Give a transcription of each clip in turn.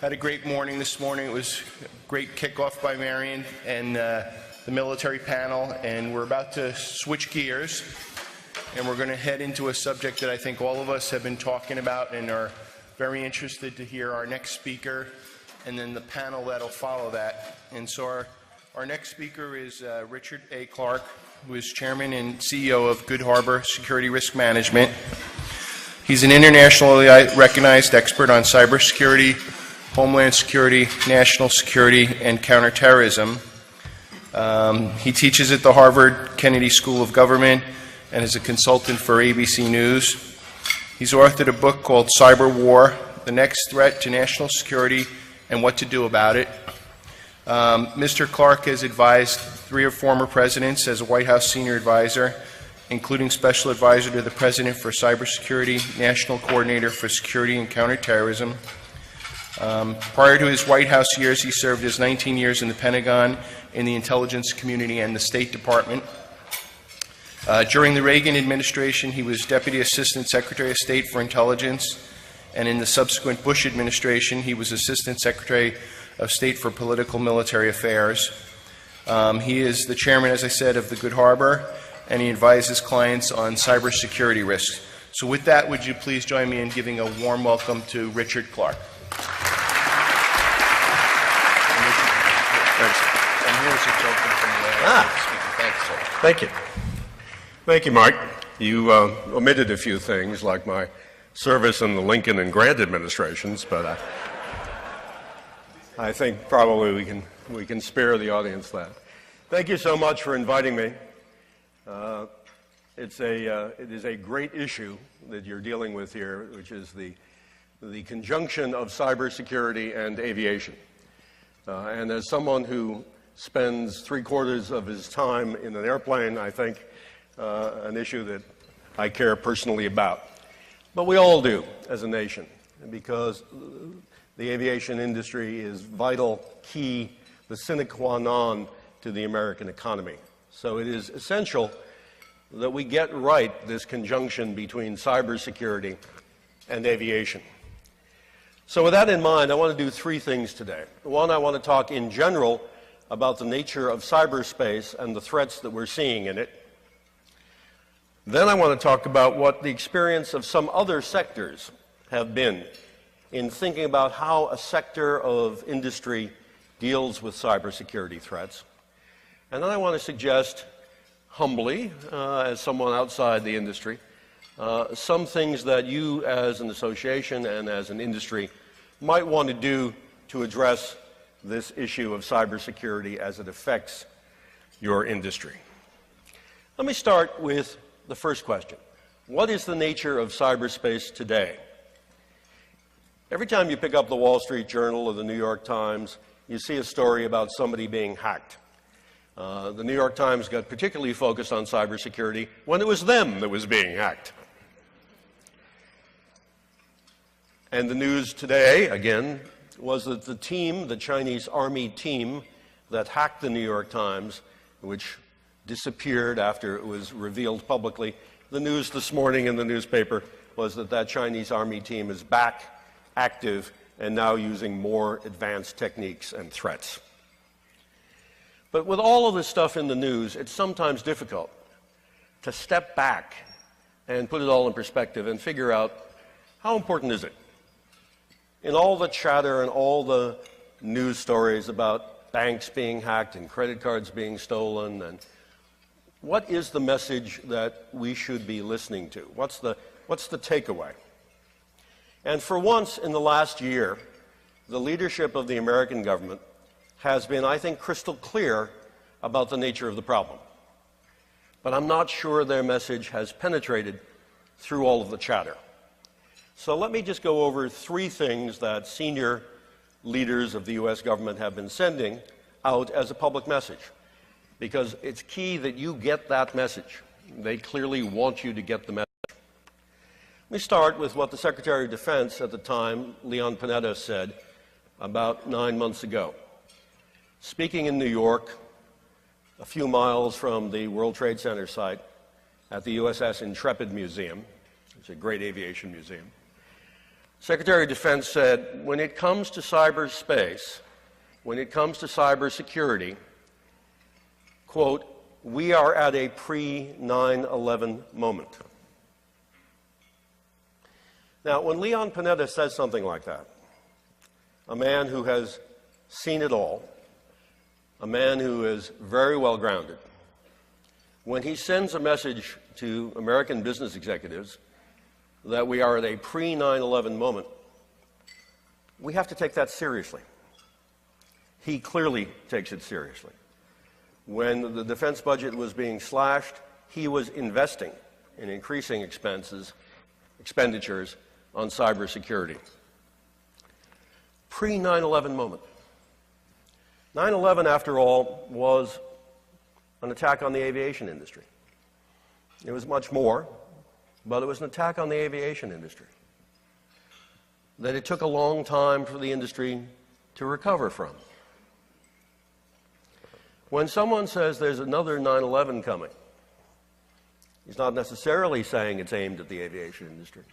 Had a great morning this morning. It was a great kickoff by Marion and the military panel, and we're about to switch gears, and we're going to head into a subject that I think all of us have been talking about and are very interested to hear our next speaker and then the panel that'll follow that. And so our next speaker is Richard A. Clarke, who is Chairman and CEO of Good Harbor Security Risk Management. He's an internationally recognized expert on cybersecurity, homeland security, national security, and counterterrorism. He teaches at the Harvard Kennedy School of Government and is a consultant for ABC News. He's authored a book called Cyber War, The Next Threat to National Security and What to Do About It. Mr. Clarke has advised 3 former presidents as a White House senior advisor, including special advisor to the President for Cybersecurity, National Coordinator for Security and Counterterrorism. Prior to his White House years, he served as 19 years in the Pentagon, in the intelligence community, and the State Department. During the Reagan administration, he was Deputy Assistant Secretary of State for Intelligence, and in the subsequent Bush administration, he was Assistant Secretary of State for Political Military Affairs. He is the chairman, as I said, of the Good Harbor, and he advises clients on cybersecurity risks. So with that, would you please join me in giving a warm welcome to Richard Clarke. And here's a token from the speaker. Thanks, sir. Thank you. Thank you, Mike. You omitted a few things, like my service in the Lincoln and Grant administrations, but I think probably we can spare the audience that. Thank you so much for inviting me. It is a great issue that you're dealing with here, which is the conjunction of cybersecurity and aviation. And as someone who spends 3/4 of his time in an airplane, I think an issue that I care personally about. But we all do as a nation, because the aviation industry is vital, key, the sine qua non to the American economy. So it is essential that we get right this conjunction between cybersecurity and aviation. So with that in mind, I want to do 3 things today. One, I want to talk in general about the nature of cyberspace and the threats that we're seeing in it. Then I want to talk about what the experience of some other sectors have been in thinking about how a sector of industry deals with cybersecurity threats. And then I want to suggest, humbly, as someone outside the industry, some things that you as an association and as an industry might want to do to address this issue of cybersecurity as it affects your industry. Let me start with the first question. What is the nature of cyberspace today? Every time you pick up the Wall Street Journal or the New York Times, you see a story about somebody being hacked. The New York Times got particularly focused on cybersecurity when it was them that was being hacked. And the news today, again, was that the Chinese army team that hacked the New York Times, which disappeared after it was revealed publicly, the news this morning in the newspaper was that that Chinese army team is back, active, and now using more advanced techniques and threats. But with all of this stuff in the news, it's sometimes difficult to step back and put it all in perspective and figure out how important is it. In all the chatter and all the news stories about banks being hacked and credit cards being stolen, and what is the message that we should be listening to? What's the takeaway? And for once in the last year, the leadership of the American government has been, I think, crystal clear about the nature of the problem. But I'm not sure their message has penetrated through all of the chatter. So let me just go over 3 things that senior leaders of the U.S. government have been sending out as a public message, because it's key that you get that message. They clearly want you to get the message. Let me start with what the Secretary of Defense at the time, Leon Panetta, said about 9 months ago. Speaking in New York, a few miles from the World Trade Center site at the USS Intrepid Museum, it's a great aviation museum, Secretary of Defense said, when it comes to cyberspace, when it comes to cybersecurity, quote, we are at a pre-9/11 moment. Now, when Leon Panetta says something like that, a man who has seen it all, a man who is very well grounded, when he sends a message to American business executives that we are at a pre-9/11 moment, we have to take that seriously. He clearly takes it seriously. When the defense budget was being slashed, he was investing in increasing expenditures on cybersecurity. Pre-9/11 moment. 9/11, after all, was an attack on the aviation industry. It was much more, but it was an attack on the aviation industry that it took a long time for the industry to recover from. When someone says there's another 9/11 coming, he's not necessarily saying it's aimed at the aviation industry.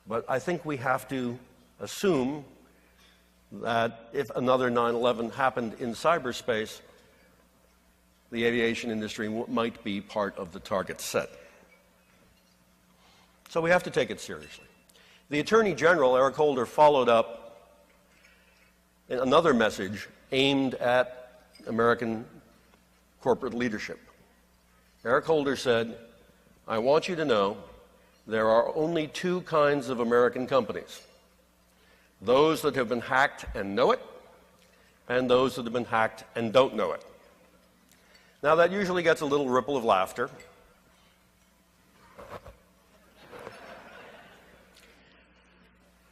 But I think we have to assume that if another 9/11 happened in cyberspace, the aviation industry might be part of the target set. So we have to take it seriously. The Attorney General, Eric Holder, followed up another message aimed at American corporate leadership. Eric Holder said, I want you to know there are only two kinds of American companies: those that have been hacked and know it, and those that have been hacked and don't know it. Now, that usually gets a little ripple of laughter.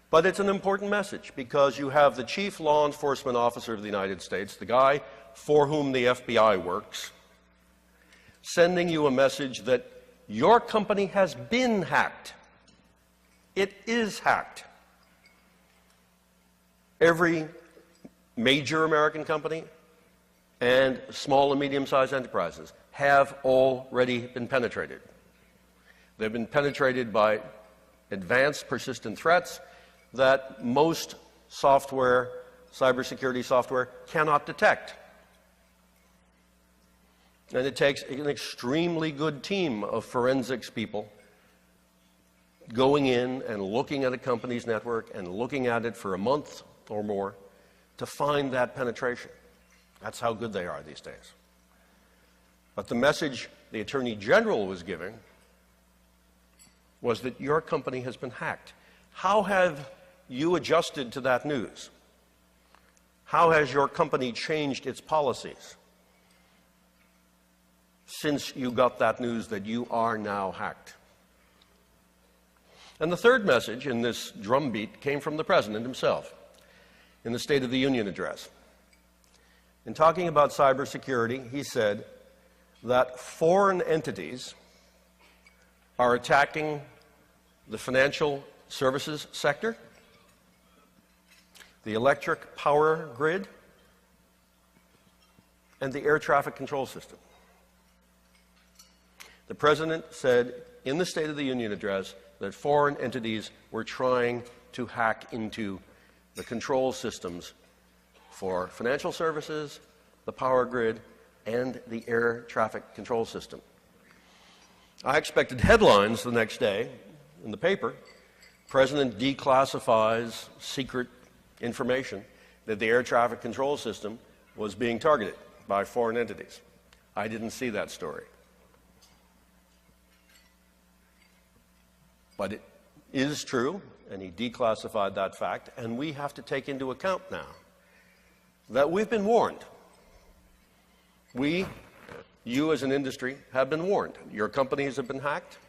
But it's an important message, because you have the chief law enforcement officer of the United States, the guy for whom the FBI works, sending you a message that your company has been hacked. It is hacked. Every major American company and small and medium-sized enterprises have already been penetrated. They've been penetrated by advanced persistent threats that most software, cybersecurity software, cannot detect. And it takes an extremely good team of forensics people going in and looking at a company's network and looking at it for a month or more to find that penetration. That's how good they are these days. But the message the Attorney General was giving was that your company has been hacked. How have you adjusted to that news? How has your company changed its policies since you got that news that you are now hacked? And the third message in this drumbeat came from the President himself in the State of the Union address. In talking about cybersecurity, he said that foreign entities are attacking the financial services sector, the electric power grid, and the air traffic control system. The President said in the State of the Union address that foreign entities were trying to hack into the control systems for financial services, the power grid, and the air traffic control system. I expected headlines the next day in the paper. President declassifies secret information that the air traffic control system was being targeted by foreign entities. I didn't see that story. But it is true, and he declassified that fact, and we have to take into account now that we've been warned. You as an industry, have been warned. Your companies have been hacked.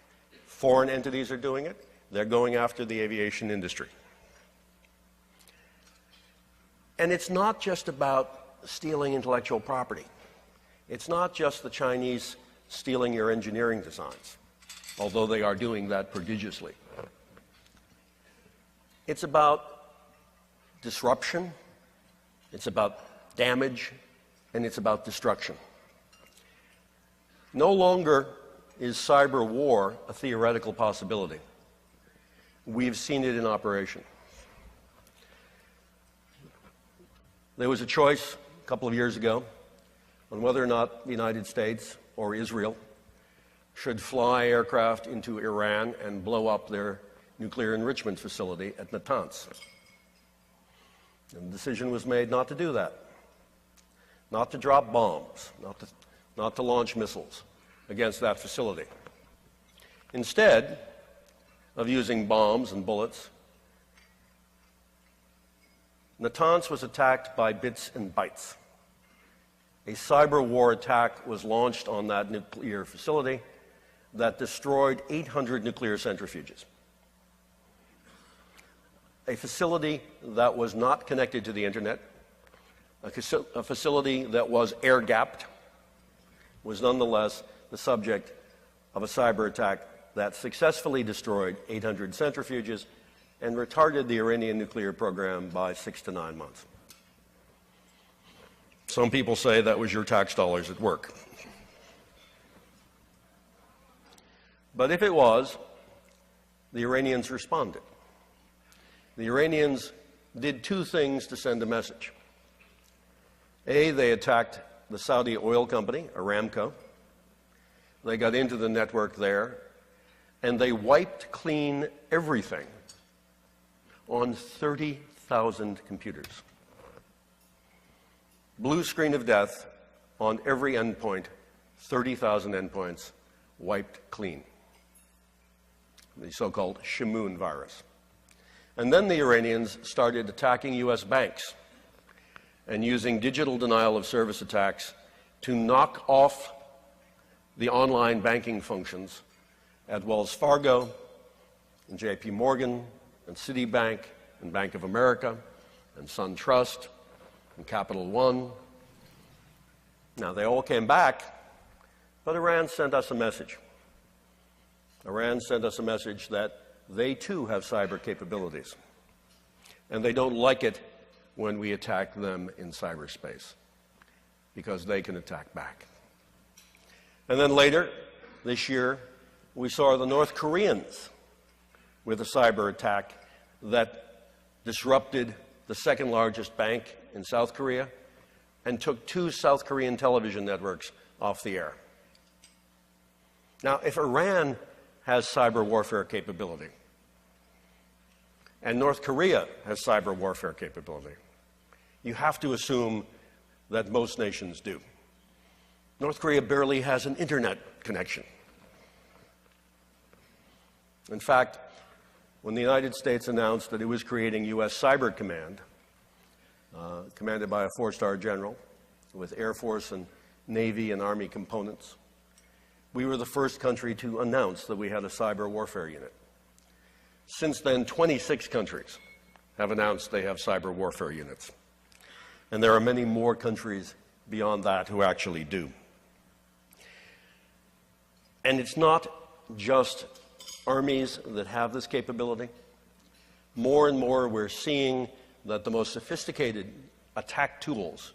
Foreign entities are doing it. They're going after the aviation industry. And it's not just about stealing intellectual property. It's not just the Chinese stealing your engineering designs, although they are doing that prodigiously. It's about disruption, it's about damage, and it's about destruction. No longer is cyber war a theoretical possibility. We've seen it in operation. There was a choice a couple of years ago on whether or not the United States or Israel should fly aircraft into Iran and blow up their nuclear enrichment facility at Natanz. And the decision was made not to do that, not to drop bombs, not to launch missiles against that facility. Instead of using bombs and bullets, Natanz was attacked by bits and bytes. A cyber war attack was launched on that nuclear facility that destroyed 800 nuclear centrifuges. A facility that was not connected to the internet, a facility that was air-gapped, was nonetheless the subject of a cyber attack that successfully destroyed 800 centrifuges and retarded the Iranian nuclear program by 6 to 9 months. Some people say that was your tax dollars at work. But if it was, the Iranians responded. The Iranians did two things to send a message. A, they attacked the Saudi oil company, Aramco. They got into the network there, and they wiped clean everything on 30,000 computers. Blue screen of death on every endpoint, 30,000 endpoints wiped clean. The so-called Shamoon virus. And then the Iranians started attacking U.S. banks and using digital denial of service attacks to knock off the online banking functions at Wells Fargo and J.P. Morgan and Citibank and Bank of America and SunTrust and Capital One. Now, they all came back, but Iran sent us a message. Iran sent us a message that they too have cyber capabilities, and they don't like it when we attack them in cyberspace, because they can attack back. And then later, this year, we saw the North Koreans with a cyber attack that disrupted the second largest bank in South Korea and took 2 South Korean television networks off the air. Now, if Iran has cyber warfare capability, and North Korea has cyber warfare capability, you have to assume that most nations do. North Korea barely has an internet connection. In fact, when the United States announced that it was creating U.S. Cyber Command, commanded by a 4-star general with Air Force and Navy and Army components, we were the first country to announce that we had a cyber warfare unit. Since then, 26 countries have announced they have cyber warfare units. And there are many more countries beyond that who actually do. And it's not just armies that have this capability. More and more we're seeing that the most sophisticated attack tools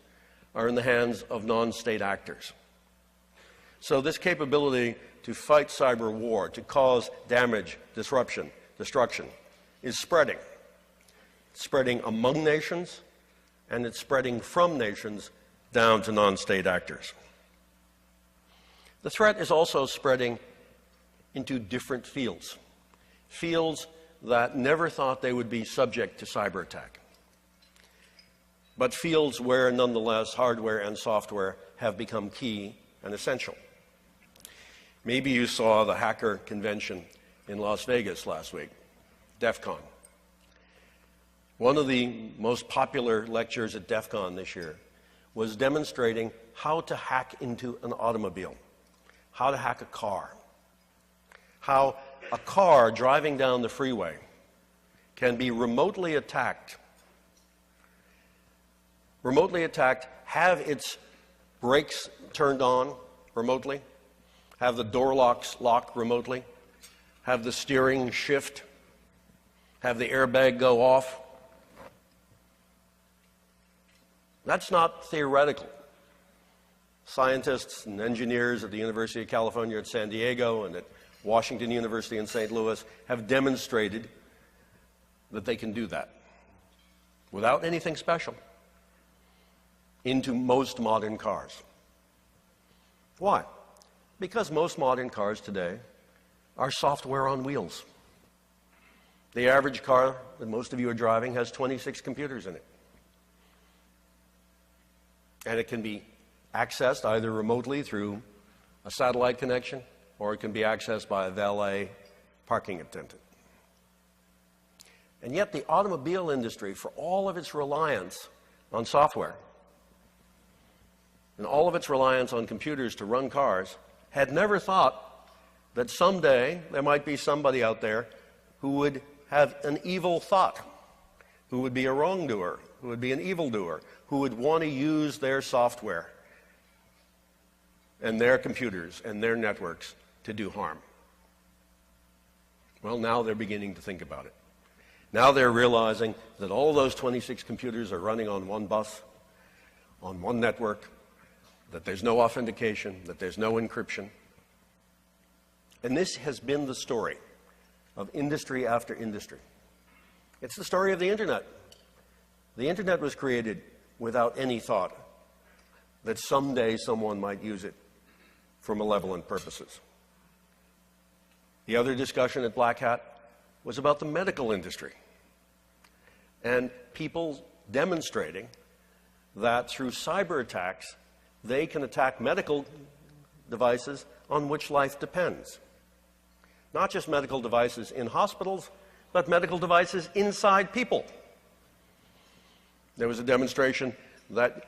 are in the hands of non-state actors. So this capability to fight cyber war, to cause damage, disruption, destruction, is spreading. It's spreading among nations, and it's spreading from nations down to non-state actors. The threat is also spreading into different fields, fields that never thought they would be subject to cyber attack, but fields where, nonetheless, hardware and software have become key and essential. Maybe you saw the hacker convention in Las Vegas last week, DEF CON. One of the most popular lectures at DEF CON this year was demonstrating how to hack into an automobile, how to hack a car, how a car driving down the freeway can be remotely attacked, have its brakes turned on remotely, have the door locks locked remotely, have the steering shift, have the airbag go off. That's not theoretical. Scientists and engineers at the University of California at San Diego and at Washington University in St. Louis have demonstrated that they can do that without anything special into most modern cars. Why? Because most modern cars today are software on wheels. The average car that most of you are driving has 26 computers in it. And it can be accessed either remotely through a satellite connection, or it can be accessed by a valet parking attendant. And yet the automobile industry, for all of its reliance on software and all of its reliance on computers to run cars, had never thought that someday there might be somebody out there who would have an evil thought, who would be a wrongdoer, who would be an evildoer, who would want to use their software and their computers and their networks to do harm. Well, now they're beginning to think about it. Now they're realizing that all those 26 computers are running on one bus, on one network, that there's no authentication, that there's no encryption. And this has been the story of industry after industry. It's the story of the Internet. The Internet was created without any thought that someday someone might use it for malevolent purposes. The other discussion at Black Hat was about the medical industry and people demonstrating that through cyber attacks, they can attack medical devices on which life depends. Not just medical devices in hospitals, but medical devices inside people. There was a demonstration that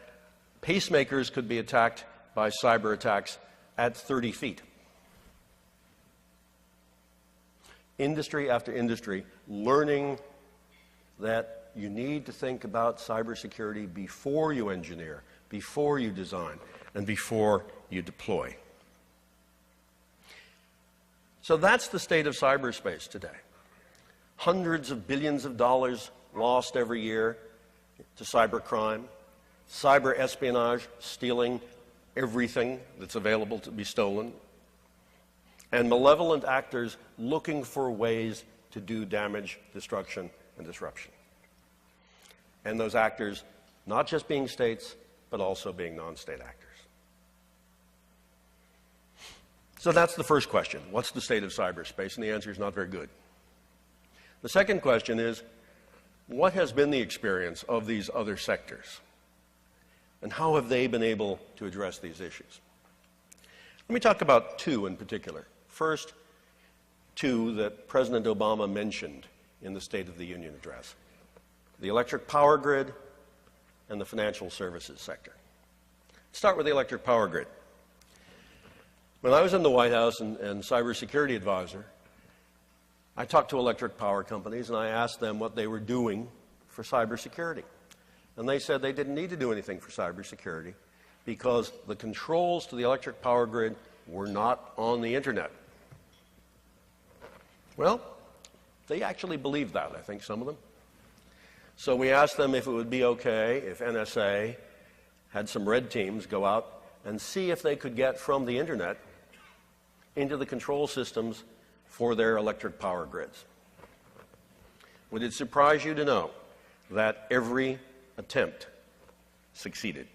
pacemakers could be attacked by cyber attacks at 30 feet. Industry after industry learning that you need to think about cybersecurity before you engineer, before you design, and before you deploy. So that's the state of cyberspace today. Hundreds of billions of dollars lost every year to cybercrime, cyber espionage, stealing everything that's available to be stolen, and malevolent actors looking for ways to do damage, destruction, and disruption. And those actors not just being states, but also being non-state actors. So that's the first question. What's the state of cyberspace? And the answer is not very good. The second question is, what has been the experience of these other sectors? And how have they been able to address these issues? Let me talk about two in particular. First, two that President Obama mentioned in the State of the Union address: the electric power grid and the financial services sector. Let's start with the electric power grid. When I was in the White House and cybersecurity advisor, I talked to electric power companies and I asked them what they were doing for cybersecurity. And they said they didn't need to do anything for cybersecurity because the controls to the electric power grid were not on the Internet. Well, they actually believed that, I think, some of them. So we asked them if it would be okay if NSA had some red teams go out and see if they could get from the Internet into the control systems for their electric power grids. Would it surprise you to know that every attempt succeeded?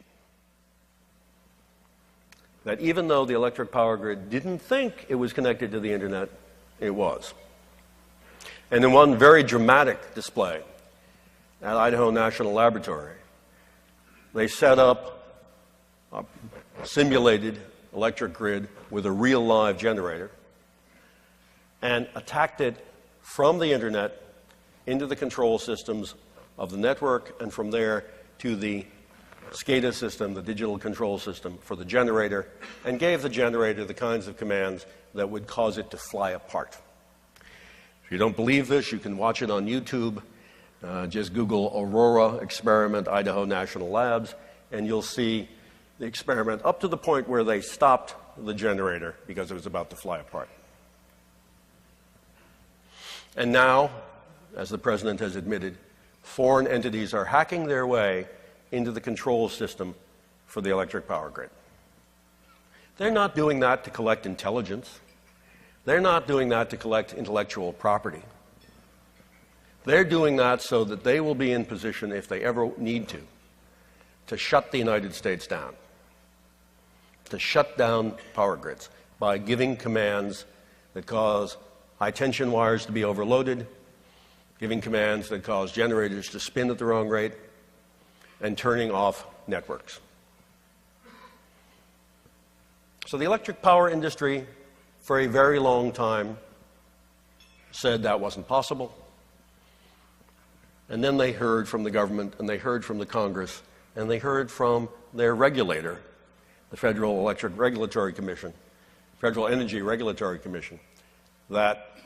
That even though the electric power grid didn't think it was connected to the Internet, it was. And in one very dramatic display at Idaho National Laboratory, they set up a simulated electric grid with a real live generator and attacked it from the Internet into the control systems of the network, and from there to the SCADA system, the digital control system for the generator, and gave the generator the kinds of commands that would cause it to fly apart. If you don't believe this, you can watch it on YouTube. Just Google Aurora Experiment Idaho National Labs, and you'll see the experiment up to the point where they stopped the generator because it was about to fly apart. And now, as the President has admitted, foreign entities are hacking their way into the control system for the electric power grid. They're not doing that to collect intelligence. They're not doing that to collect intellectual property. They're doing that so that they will be in position, if they ever need to shut the United States down, to shut down power grids by giving commands that cause high-tension wires to be overloaded, giving commands that cause generators to spin at the wrong rate, and turning off networks. So the electric power industry, for a very long time, said that wasn't possible. And then they heard from the government, and they heard from the Congress, and they heard from their regulator, the Federal Electric Regulatory Commission, Federal Energy Regulatory Commission, that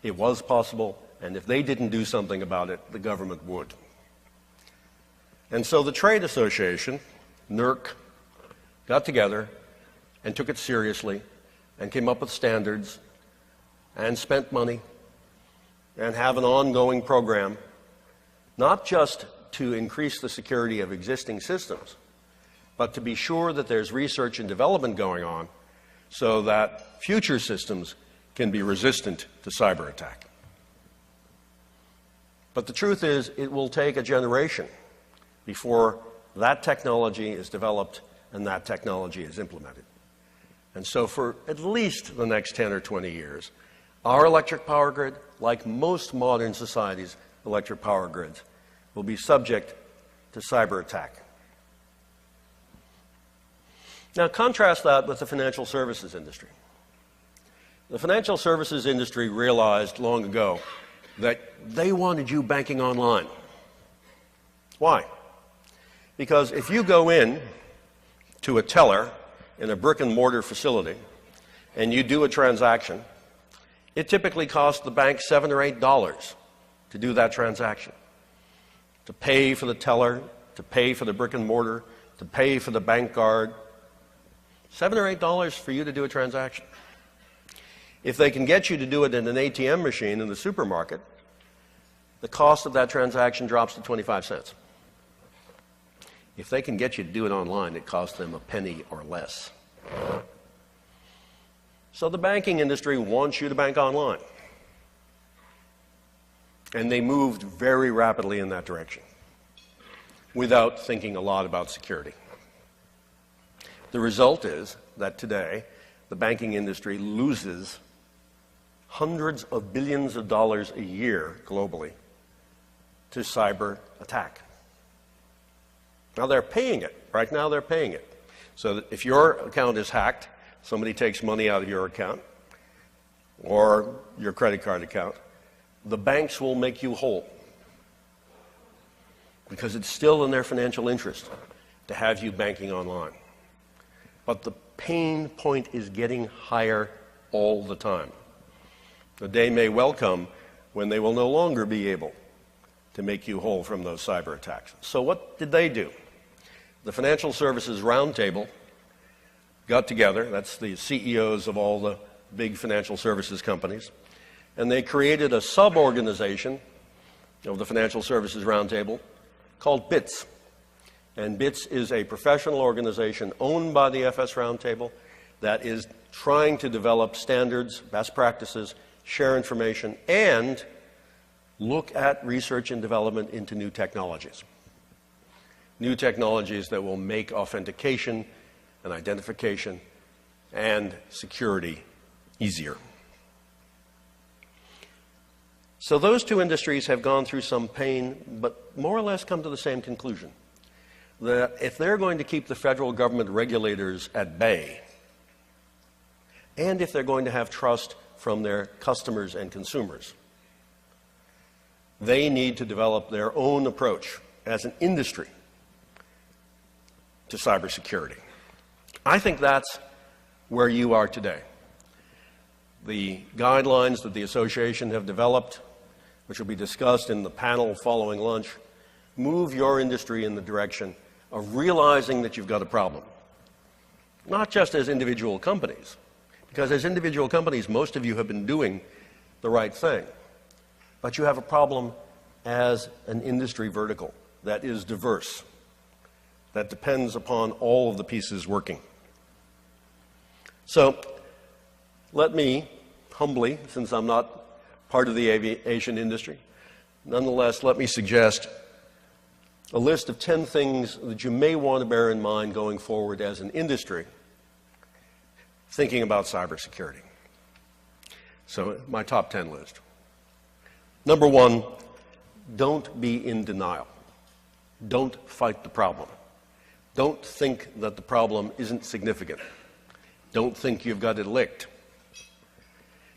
it was possible, and if they didn't do something about it, the government would. And so the trade association, NERC, got together and took it seriously and came up with standards and spent money and have an ongoing program, not just to increase the security of existing systems, but to be sure that there's research and development going on so that future systems can be resistant to cyber attack. But the truth is, it will take a generation before that technology is developed and that technology is implemented. And so for at least the next 10 or 20 years, our electric power grid, like most modern societies' electric power grids, will be subject to cyber attack. Now contrast that with the financial services industry. The financial services industry realized long ago that they wanted you banking online. Why? Because if you go in to a teller in a brick and mortar facility and you do a transaction, it typically costs the bank $7 or $8 to do that transaction. To pay for the teller, to pay for the brick and mortar, to pay for the bank guard. $7 or $8 for you to do a transaction. If they can get you to do it in an ATM machine in the supermarket, the cost of that transaction drops to 25 cents. If they can get you to do it online, it costs them a penny or less. So the banking industry wants you to bank online. And they moved very rapidly in that direction without thinking a lot about security. The result is that today the banking industry loses hundreds of billions of dollars a year globally to cyber attack. Now they're paying it. Right now they're paying it. So that if your account is hacked, somebody takes money out of your account or your credit card account, the banks will make you whole because it's still in their financial interest to have you banking online. But the pain point is getting higher all the time. The day may well come when they will no longer be able to make you whole from those cyber attacks. So what did they do? The Financial Services Roundtable got together, that's the CEOs of all the big financial services companies, and they created a sub-organization of the Financial Services Roundtable called BITS. And BITS is a professional organization owned by the FS Roundtable that is trying to develop standards, best practices, share information, and look at research and development into new technologies. New technologies that will make authentication and identification and security easier. So those two industries have gone through some pain, but more or less come to the same conclusion. That if they're going to keep the federal government regulators at bay, and if they're going to have trust from their customers and consumers, they need to develop their own approach as an industry to cybersecurity. I think that's where you are today. The guidelines that the association have developed, which will be discussed in the panel following lunch, move your industry in the direction of realizing that you've got a problem. Not just as individual companies, because as individual companies, most of you have been doing the right thing. But you have a problem as an industry vertical that is diverse, that depends upon all of the pieces working. So let me, humbly, since I'm not part of the aviation industry, Nonetheless, let me suggest a list of 10 things that you may want to bear in mind going forward as an industry thinking about cybersecurity. So, my top 10 list. Number one, don't be in denial. Don't fight the problem. Don't think that the problem isn't significant. Don't think you've got it licked.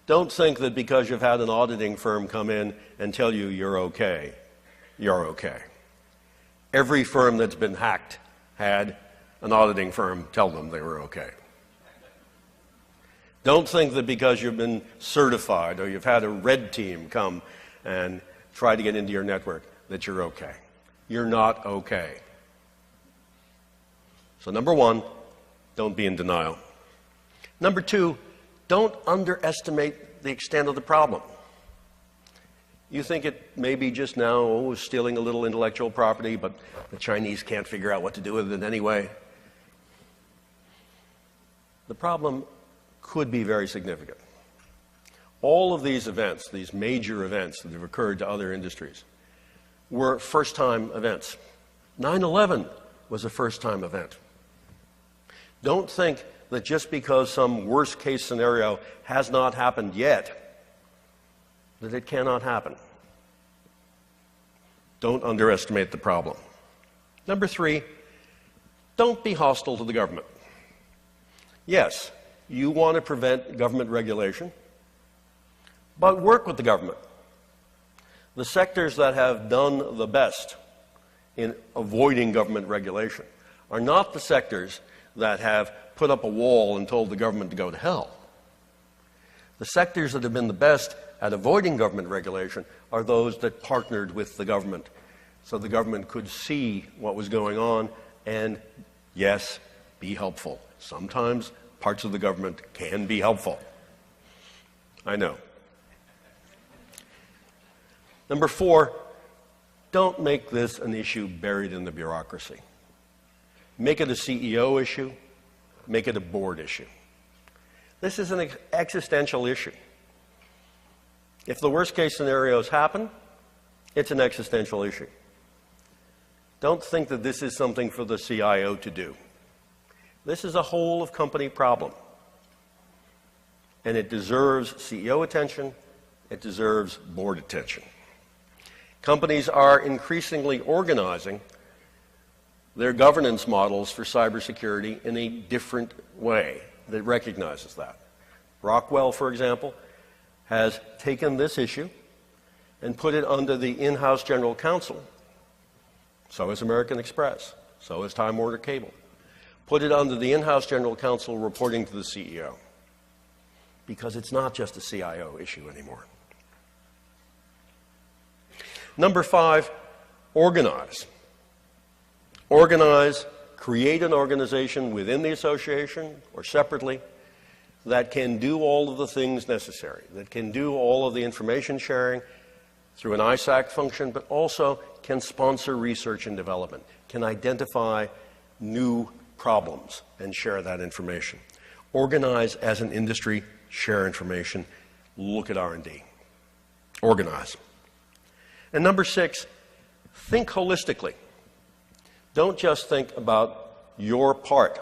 Don't think that because you've had an auditing firm come in and tell you you're okay, you're okay. Every firm that's been hacked had an auditing firm tell them they were okay. Don't think that because you've been certified or you've had a red team come and try to get into your network that you're okay. You're not okay. So number one, don't be in denial. Number two, don't underestimate the extent of the problem. You think it may be just now, stealing a little intellectual property, but the Chinese can't figure out what to do with it anyway. The problem could be very significant. All of these events, these major events that have occurred to other industries, were first-time events. 9/11 was a first-time event. Don't think that just because some worst-case scenario has not happened yet, that it cannot happen. Don't underestimate the problem. Number three, don't be hostile to the government. Yes, you want to prevent government regulation, but work with the government. The sectors that have done the best in avoiding government regulation are not the sectors that have put up a wall and told the government to go to hell. The sectors that have been the best at avoiding government regulation are those that partnered with the government so the government could see what was going on and, yes, be helpful. Sometimes parts of the government can be helpful. I know. Number four, don't make this an issue buried in the bureaucracy. Make it a CEO issue. Make it a board issue. This is an existential issue. If the worst case scenarios happen, it's an existential issue. Don't think that this is something for the CIO to do. This is a whole of company problem. And it deserves CEO attention. It deserves board attention. Companies are increasingly organizing their governance models for cybersecurity in a different way that recognizes that. Rockwell, for example, has taken this issue and put it under the in-house general counsel. So has American Express. So has Time Warner Cable. Put it under the in-house general counsel reporting to the CEO. Because it's not just a CIO issue anymore. Number five, organize. Organize, create an organization within the association or separately that can do all of the things necessary, that can do all of the information sharing through an ISAC function, but also can sponsor research and development, can identify new problems and share that information. Organize as an industry, share information, look at R&D. Organize. And number six, think holistically. Don't just think about your part.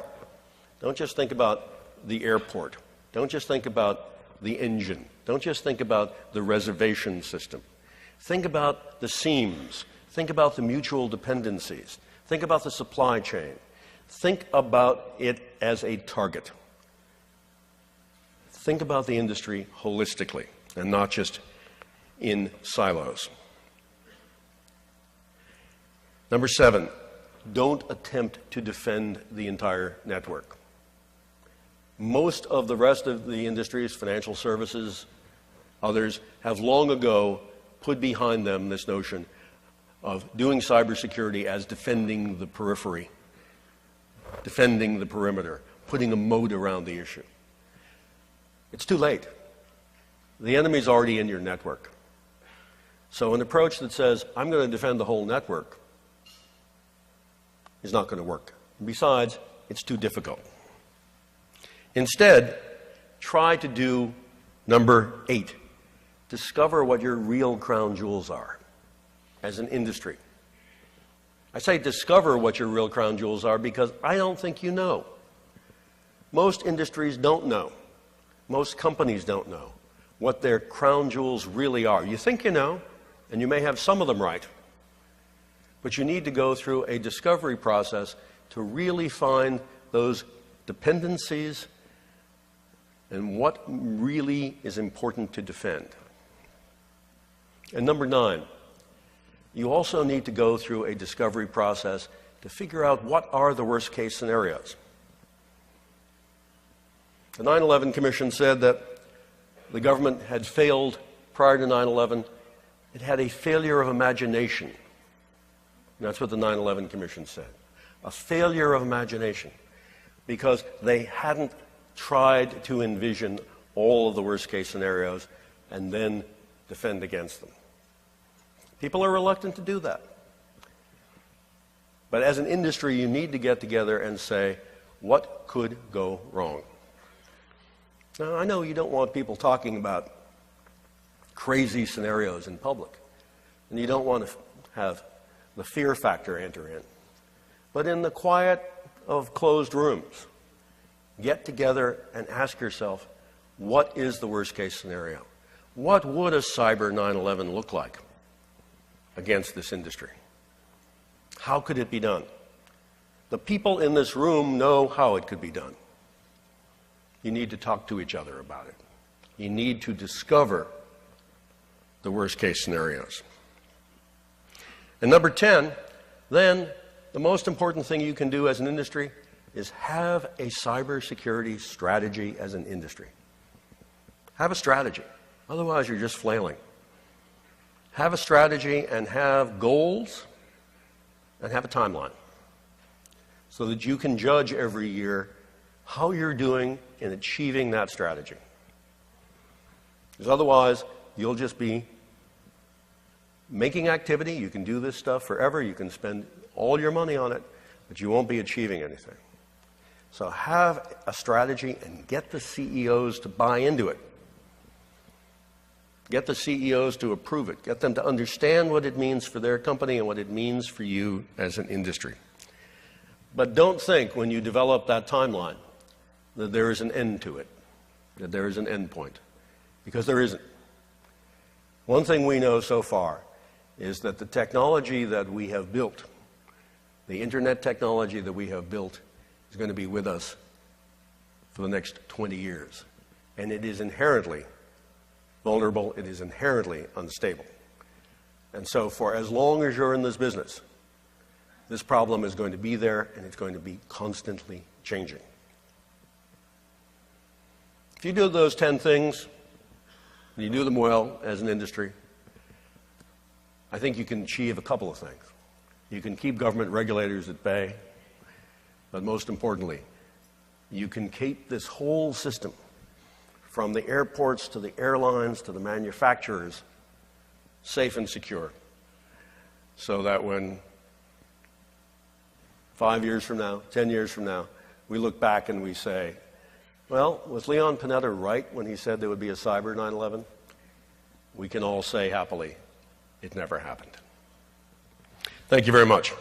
Don't just think about the airport. Don't just think about the engine. Don't just think about the reservation system. Think about the seams. Think about the mutual dependencies. Think about the supply chain. Think about it as a target. Think about the industry holistically and not just in silos. Number seven, don't attempt to defend the entire network. Most of the rest of the industries, financial services, others, have long ago put behind them this notion of doing cybersecurity as defending the periphery, defending the perimeter, putting a moat around the issue. It's too late. The enemy's already in your network. So an approach that says, I'm going to defend the whole network, is not going to work. Besides, it's too difficult. Instead, try to do number 8. Discover what your real crown jewels are. as an industry. I say discover what your real crown jewels are because I don't think you know. Most industries don't know. Most companies don't know what their crown jewels really are. You think you know, and you may have some of them right, but you need to go through a discovery process to really find those dependencies and what really is important to defend. And number 9, you also need to go through a discovery process to figure out what are the worst case scenarios. The 9/11 Commission said that the government had failed prior to 9/11. It had a failure of imagination. And that's what the 9/11 Commission said. A failure of imagination because they hadn't tried to envision all of the worst case scenarios and then defend against them. People are reluctant to do that. But as an industry, you need to get together and say, what could go wrong? Now, I know you don't want people talking about crazy scenarios in public, and you don't want to have the fear factor enter in. But in the quiet of closed rooms, get together and ask yourself, what is the worst case scenario? What would a cyber 9/11 look like against this industry? How could it be done? The people in this room know how it could be done. You need to talk to each other about it. You need to discover the worst case scenarios. And number 10, then the most important thing you can do as an industry is have a cybersecurity strategy as an industry. Have a strategy. Otherwise, you're just flailing. Have a strategy and have goals and have a timeline so that you can judge every year how you're doing in achieving that strategy. Because otherwise, you'll just be making activity. You can do this stuff forever. You can spend all your money on it, but you won't be achieving anything. So have a strategy and get the CEOs to buy into it. Get the CEOs to approve it. Get them to understand what it means for their company and what it means for you as an industry. But don't think when you develop that timeline that there is an end to it, that there is an end point, because there isn't. One thing we know so far is that the technology that we have built, the internet technology that we have built, is going to be with us for the next 20 years. And it is inherently vulnerable, it is inherently unstable. And so for as long as you're in this business, this problem is going to be there and it's going to be constantly changing. If you do those 10 things, and you do them well as an industry, I think you can achieve a couple of things. You can keep government regulators at bay, but most importantly, you can keep this whole system, from the airports to the airlines to the manufacturers, safe and secure, so that when 5 years from now, 10 years from now, we look back and we say, well, was Leon Panetta right when he said there would be a cyber 9/11? We can all say happily, it never happened. Thank you very much.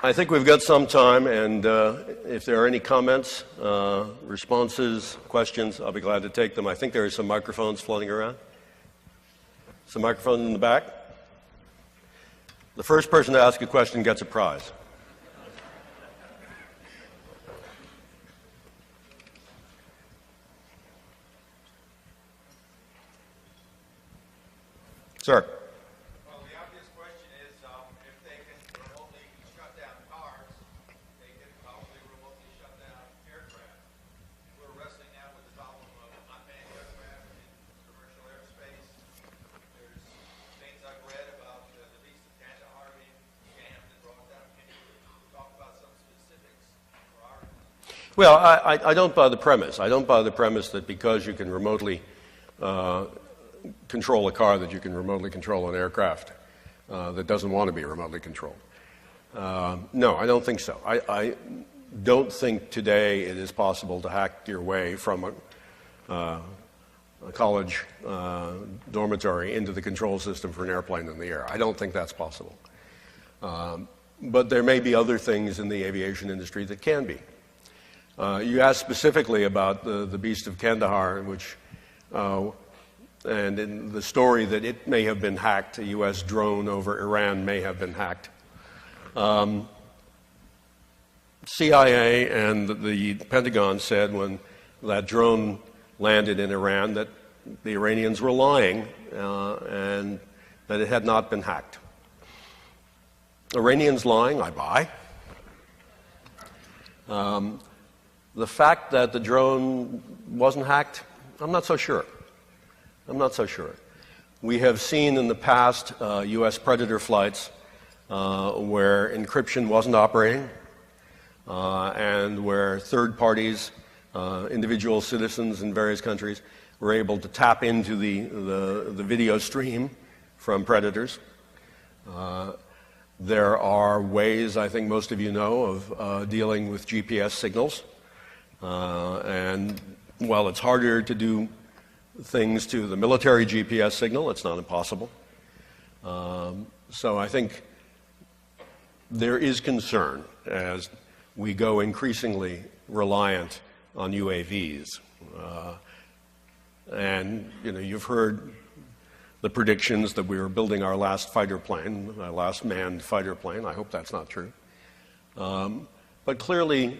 I think we've got some time, and if there are any comments, responses, questions, I'll be glad to take them. I think there are some microphones floating around. Some microphones in the back. The first person to ask a question gets a prize. Sir. Well, the obvious question is, if they can remotely shut down cars, they can probably remotely shut down aircraft. We're wrestling now with the problem of unmanned aircraft in commercial airspace. There's things I've read about the lease of Kandahar being jammed and brought down. Can you talk about some specifics for our? Well, I don't buy the premise. I don't buy the premise that because you can remotely control a car, that you can remotely control an aircraft that doesn't want to be remotely controlled. No, I don't think so. don't think today it is possible to hack your way from a college dormitory into the control system for an airplane in the air. I don't think that's possible. But there may be other things in the aviation industry that can be. You asked specifically about the Beast of Kandahar, which, and in the story that it may have been hacked, a U.S. drone over Iran may have been hacked. CIA and the Pentagon said when that drone landed in Iran that the Iranians were lying and that it had not been hacked. Iranians lying, I buy. The fact that the drone wasn't hacked, I'm not so sure. I'm not so sure. We have seen in the past U.S. Predator flights where encryption wasn't operating and where third parties, individual citizens in various countries, were able to tap into the video stream from predators. There are ways, I think most of you know, of dealing with GPS signals. And while it's harder to do things to the military GPS signal, it's not impossible. So I think there is concern as we go increasingly reliant on UAVs. And you've heard the predictions that we were building our last fighter plane, our last manned fighter plane. I hope that's not true. But clearly,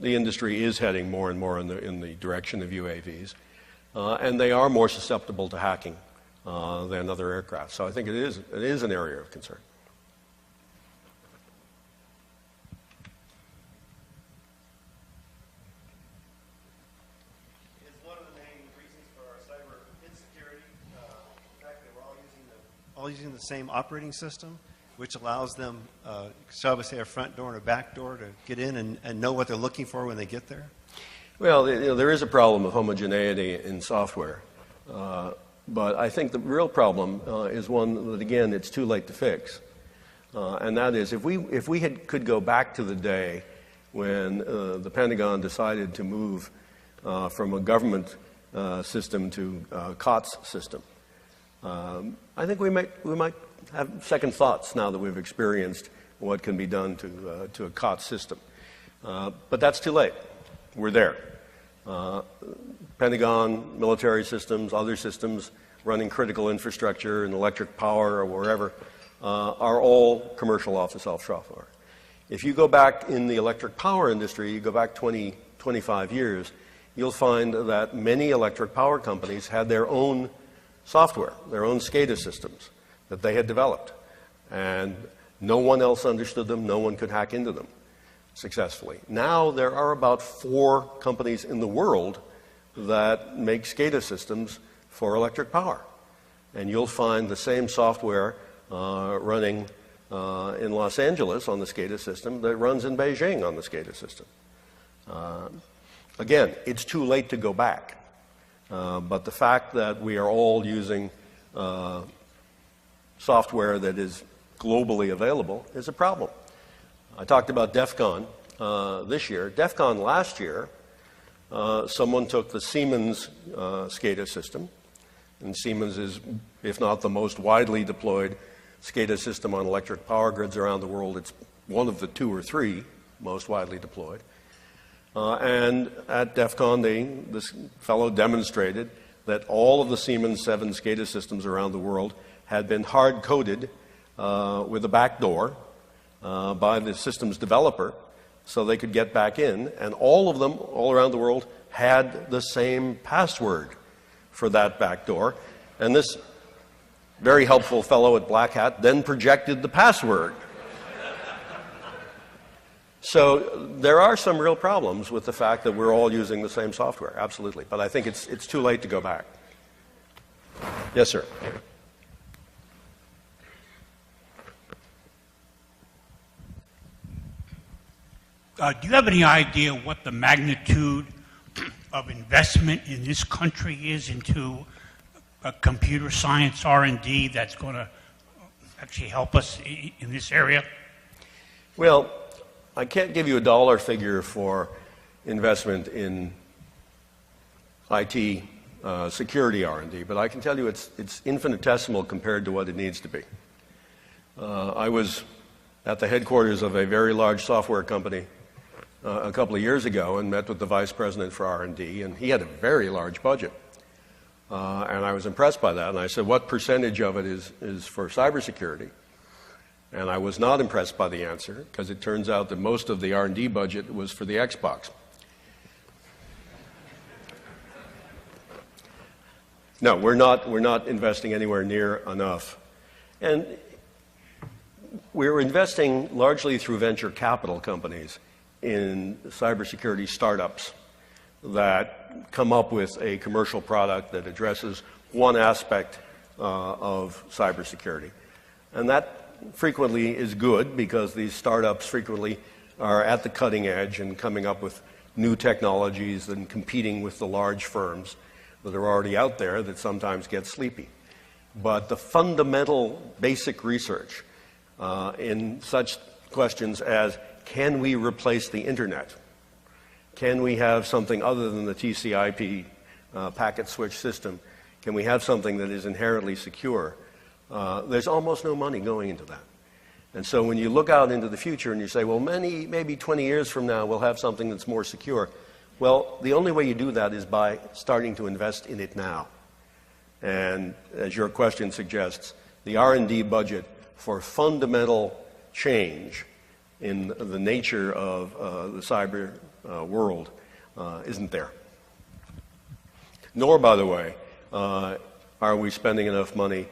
the industry is heading more and more in the direction of UAVs, and they are more susceptible to hacking than other aircraft. So I think it is an area of concern. All using the same operating system, which allows them, shall we say, a front door and a back door to get in and know what they're looking for when they get there? Well, there is a problem of homogeneity in software. But I think the real problem is one that, again, it's too late to fix. And that is, if we could go back to the day when the Pentagon decided to move from a government system to a COTS system, I think we might have second thoughts now that we've experienced what can be done to a COTS system. But that's too late. We're there. Pentagon, military systems, other systems running critical infrastructure and electric power or wherever are all commercial off-the-shelf software. If you go back in the electric power industry, you go back 20, 25 years, you'll find that many electric power companies had their own software, their own SCADA systems that they had developed. And no one else understood them, no one could hack into them successfully. Now there are about 4 companies in the world that make SCADA systems for electric power. And you'll find the same software running in Los Angeles on the SCADA system that runs in Beijing on the SCADA system. Again, it's too late to go back. But the fact that we are all using software that is globally available is a problem. I talked about DEF CON this year. DEF CON last year, someone took the Siemens SCADA system, and Siemens is, if not the most widely deployed SCADA system on electric power grids around the world, it's one of the 2 or 3 most widely deployed. And at DEF CON, this fellow demonstrated that all of the Siemens 7 SCADA systems around the world had been hard-coded with a backdoor by the system's developer so they could get back in, and all of them, all around the world, had the same password for that backdoor. And this very helpful fellow at Black Hat then projected the password. So there are some real problems with the fact that we're all using the same software, absolutely. But I think it's too late to go back. Yes, sir. Do you have any idea what the magnitude of investment in this country is into computer science R&D that's going to actually help us in this area? Well, I can't give you a dollar figure for investment in IT security R&D, but I can tell you it's infinitesimal compared to what it needs to be. I was at the headquarters of a very large software company a couple of years ago and met with the vice president for R&D, and he had a very large budget. And I was impressed by that, and I said, what percentage of it is for cybersecurity? And I was not impressed by the answer, because it turns out that most of the R&D budget was for the Xbox. No, we're not investing anywhere near enough. And we're investing largely through venture capital companies in cybersecurity startups that come up with a commercial product that addresses one aspect of cybersecurity. And that frequently is good, because these startups frequently are at the cutting edge and coming up with new technologies and competing with the large firms that are already out there that sometimes get sleepy. But the fundamental basic research in such questions as, can we replace the internet? Can we have something other than the TCP packet switch system? Can we have something that is inherently secure? There's almost no money going into that. And so when you look out into the future and you say, well, maybe 20 years from now we'll have something that's more secure. Well, the only way you do that is by starting to invest in it now. And as your question suggests, the R&D budget for fundamental change in the nature of the cyber world isn't there. Nor, by the way, are we spending enough money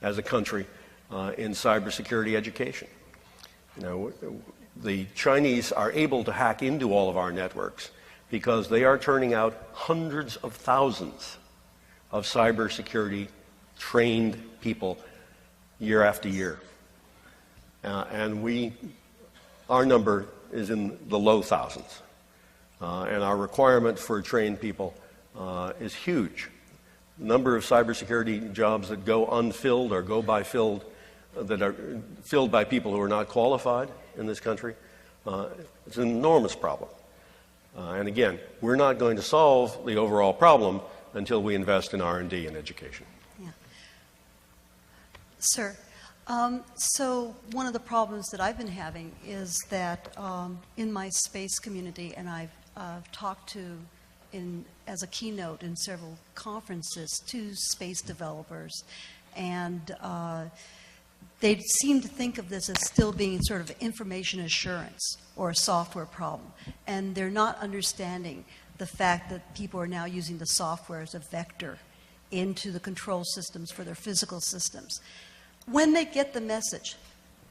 as a country in cybersecurity education. You know, the Chinese are able to hack into all of our networks because they are turning out hundreds of thousands of cybersecurity trained people year after year. And our number is in the low thousands. And our requirement for trained people is huge. The number of cybersecurity jobs that go unfilled or go by filled, that are filled by people who are not qualified in this country, it's an enormous problem. And again, we're not going to solve the overall problem until we invest in R&D and education. Yeah. Sir, so one of the problems that I've been having is that in my space community, and I've talked to as a keynote in several conferences to space developers, and they seem to think of this as still being sort of information assurance or a software problem, and they're not understanding the fact that people are now using the software as a vector into the control systems for their physical systems. When they get the message,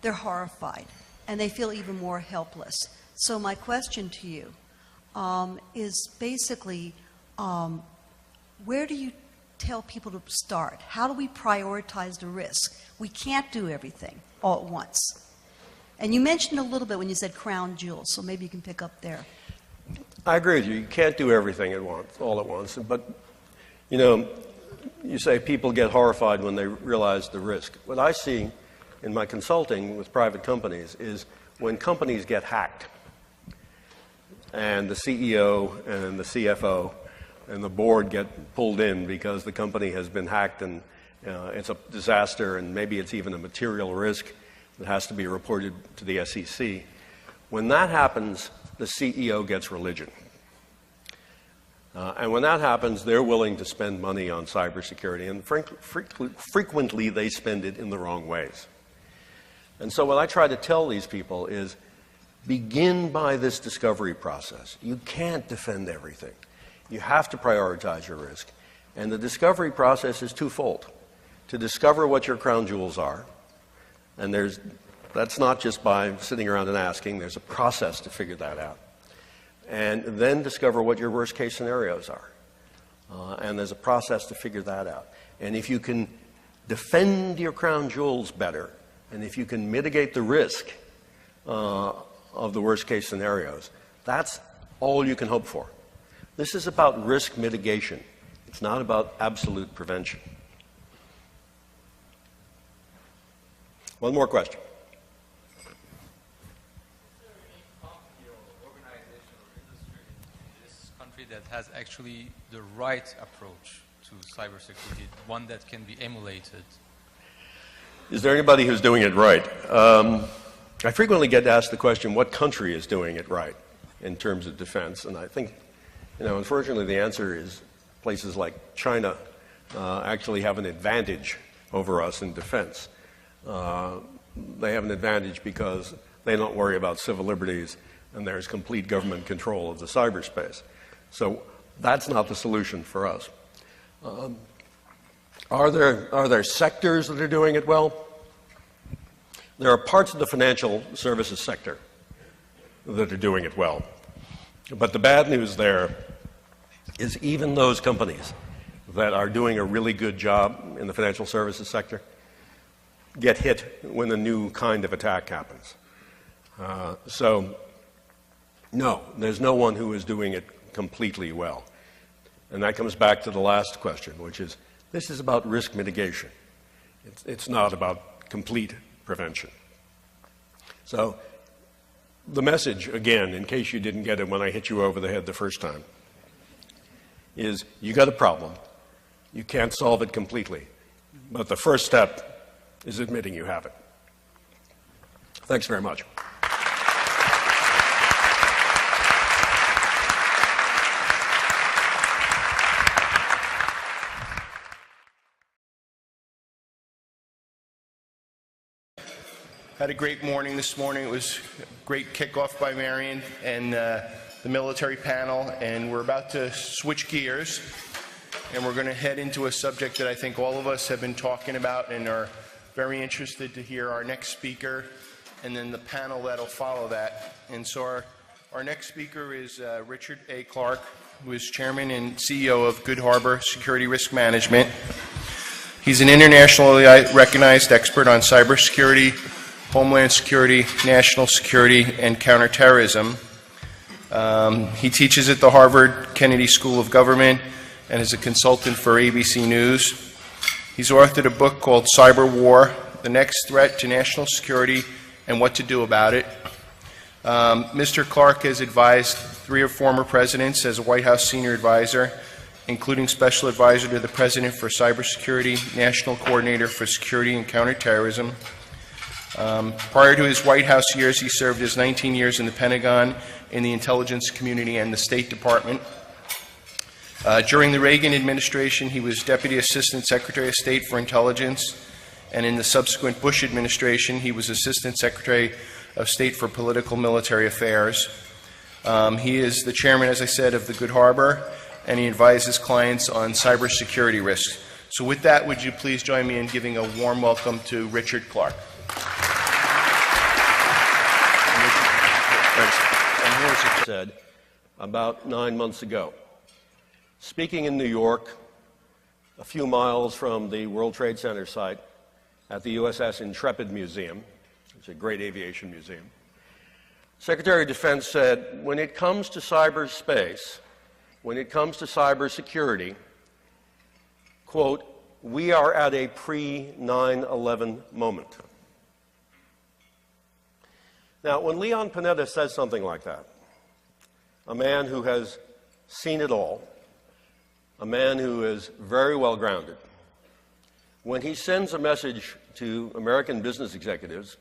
they're horrified, and they feel even more helpless. So my question to you is basically, where do you tell people to start? How do we prioritize the risk? We can't do everything all at once. And you mentioned a little bit when you said crown jewels, so maybe you can pick up there. I agree with you. You can't do everything all at once. But, you know, you say people get horrified when they realize the risk. What I see in my consulting with private companies is when companies get hacked, and the CEO and the CFO and the board get pulled in because the company has been hacked and it's a disaster, and maybe it's even a material risk that has to be reported to the SEC. When that happens, the CEO gets religion. And when that happens, they're willing to spend money on cybersecurity, and frequently they spend it in the wrong ways. And so what I try to tell these people is, begin by this discovery process. You can't defend everything. You have to prioritize your risk. And the discovery process is twofold. To discover what your crown jewels are, and that's not just by sitting around and asking, there's a process to figure that out. And then discover what your worst case scenarios are. And there's a process to figure that out. And if you can defend your crown jewels better, and if you can mitigate the risk of the worst case scenarios, that's all you can hope for. This is about risk mitigation. It's not about absolute prevention. One more question. country that has actually the right approach to cybersecurity, one that can be emulated? Is there anybody who's doing it right? I frequently get asked the question, what country is doing it right in terms of defense? And I think, unfortunately, the answer is places like China actually have an advantage over us in defense. They have an advantage because they don't worry about civil liberties and there's complete government control of the cyberspace. So that's not the solution for us. Are there sectors that are doing it well? There are parts of the financial services sector that are doing it well. But the bad news there is even those companies that are doing a really good job in the financial services sector get hit when a new kind of attack happens. So, no, there's no one who is doing it completely well. And that comes back to the last question, which is, this is about risk mitigation. It's not about complete prevention. So, the message, again, in case you didn't get it when I hit you over the head the first time, is you got a problem. You can't solve it completely. But the first step is admitting you have it. Thanks very much. Had a great morning this morning. It was a great kickoff by Marion and the military panel, and we're about to switch gears, and we're going to head into a subject that I think all of us have been talking about and are very interested to hear our next speaker and then the panel that'll follow that. And so our next speaker is Richard A. Clarke, who is Chairman and CEO of Good Harbor Security Risk Management. He's an internationally recognized expert on cybersecurity, homeland security, national security, and counterterrorism. He teaches at the Harvard Kennedy School of Government and is a consultant for ABC News. He's authored a book called Cyber War, The Next Threat to National Security and What to Do About It. Mr. Clarke has advised 3 of former presidents as a White House senior advisor, including special advisor to the President for Cybersecurity, National Coordinator for Security and Counterterrorism. Prior to his White House years, he served as 19 years in the Pentagon, in the intelligence community, and the State Department. During the Reagan administration, he was Deputy Assistant Secretary of State for Intelligence, and in the subsequent Bush administration, he was Assistant Secretary of State for Political Military Affairs. He is the chairman, as I said, of the Good Harbor, and he advises clients on cybersecurity risks. So with that, would you please join me in giving a warm welcome to Richard Clarke. And here's what he said about 9 months ago. Speaking in New York, a few miles from the World Trade Center site at the USS Intrepid Museum, it's a great aviation museum, Secretary of Defense said, when it comes to cyberspace, when it comes to cybersecurity, quote, we are at a pre-9/11 moment. Now, when Leon Panetta says something like that, a man who has seen it all, a man who is very well grounded, when he sends a message to American business executives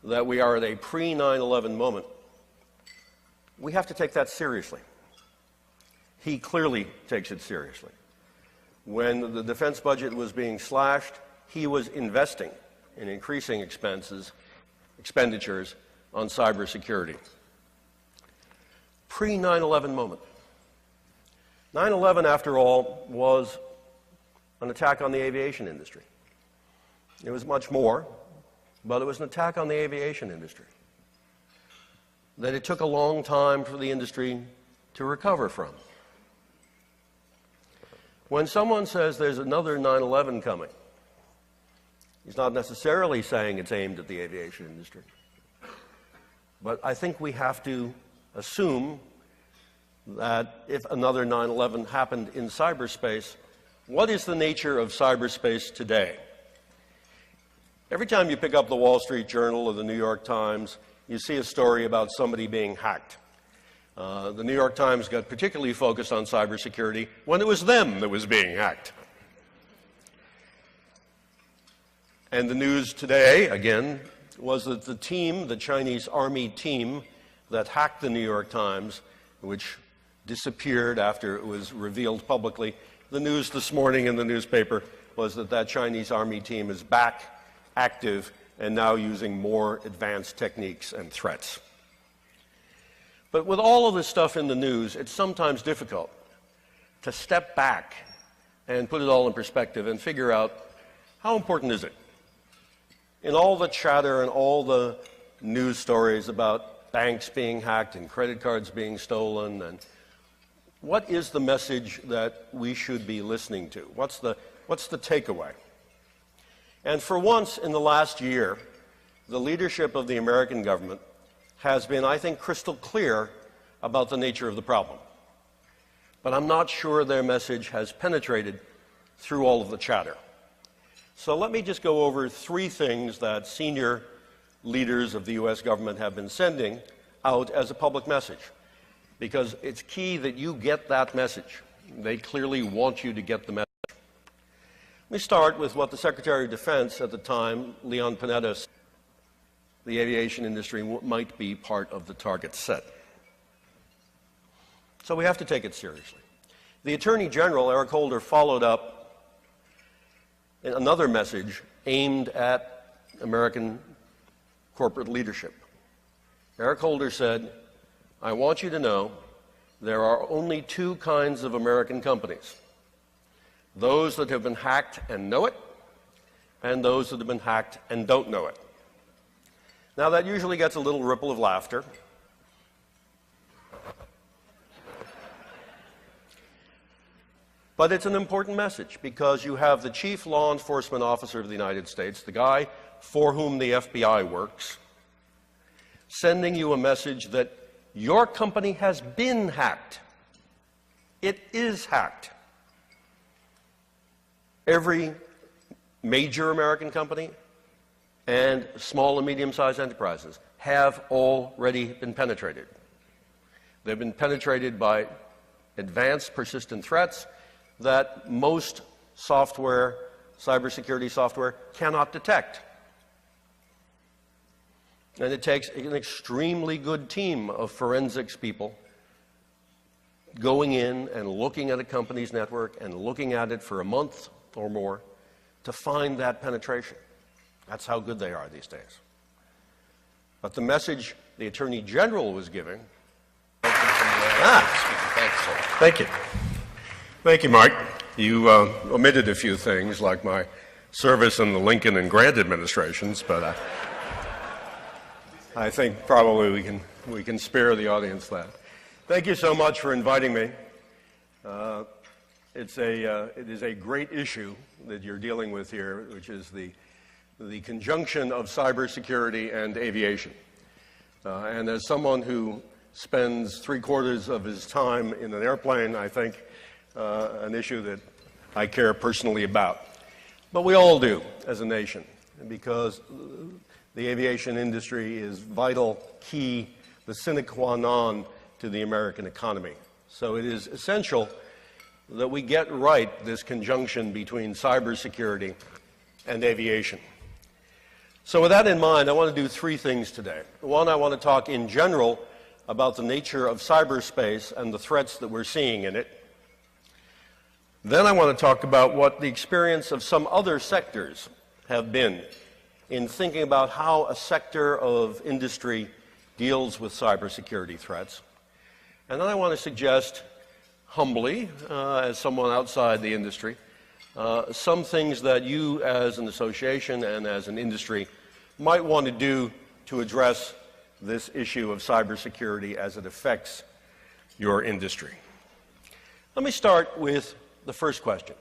that we are at a pre-9/11 moment, we have to take that seriously. He clearly takes it seriously. When the defense budget was being slashed, he was investing in increasing expenditures on cybersecurity. Pre-9/11 moment. 9/11, after all, was an attack on the aviation industry. It was much more, but it was an attack on the aviation industry that it took a long time for the industry to recover from. When someone says there's another 9/11 coming, he's not necessarily saying it's aimed at the aviation industry. But I think we have to assume that if another 9/11 happened in cyberspace, what is the nature of cyberspace today? Every time you pick up the Wall Street Journal or the New York Times, you see a story about somebody being hacked. The New York Times got particularly focused on cybersecurity when it was them that was being hacked. And the news today, again, was that the team, the Chinese army team that hacked the New York Times, which disappeared after it was revealed publicly, the news this morning in the newspaper was that that Chinese army team is back, active, and now using more advanced techniques and threats. But with all of this stuff in the news, it's sometimes difficult to step back and put it all in perspective and figure out how important is it? In all the chatter and all the news stories about banks being hacked and credit cards being stolen, and what is the message that we should be listening to? What's the takeaway? And for once in the last year, the leadership of the American government has been, I think, crystal clear about the nature of the problem. But I'm not sure their message has penetrated through all of the chatter. So let me just go over three things that senior leaders of the U.S. government have been sending out as a public message, because it's key that you get that message. They clearly want you to get the message. Let me start with what the Secretary of Defense at the time, Leon Panetta, said. The aviation industry might be part of the target set. So we have to take it seriously. The Attorney General, Eric Holder, followed up another message aimed at American corporate leadership. Eric Holder said, "I want you to know there are only two kinds of American companies: those that have been hacked and know it, and those that have been hacked and don't know it." Now, that usually gets a little ripple of laughter. But it's an important message, because you have the chief law enforcement officer of the United States, the guy for whom the FBI works, sending you a message that your company has been hacked. It is hacked. Every major American company and small and medium-sized enterprises have already been penetrated. They've been penetrated by advanced persistent threats that most software, cybersecurity software, cannot detect. And it takes an extremely good team of forensics people going in and looking at a company's network and looking at it for a month or more to find that penetration. That's how good they are these days. But the message the Attorney General was giving... Thank you. Thank you, Mark. You omitted a few things, like my service in the Lincoln and Grant administrations, but I think probably we can spare the audience that. Thank you so much for inviting me. It is a great issue that you're dealing with here, which is the conjunction of cybersecurity and aviation. And as someone who spends 3/4 of his time in an airplane, I think an issue that I care personally about. But we all do as a nation, because the aviation industry is vital, key, the sine qua non to the American economy. So it is essential that we get right this conjunction between cybersecurity and aviation. So with that in mind, I want to do three things today. One, I want to talk in general about the nature of cyberspace and the threats that we're seeing in it. Then I want to talk about what the experience of some other sectors have been in thinking about how a sector of industry deals with cybersecurity threats. And then I want to suggest, humbly, as someone outside the industry, some things that you as an association and as an industry might want to do to address this issue of cybersecurity as it affects your industry. Let me start with the first question.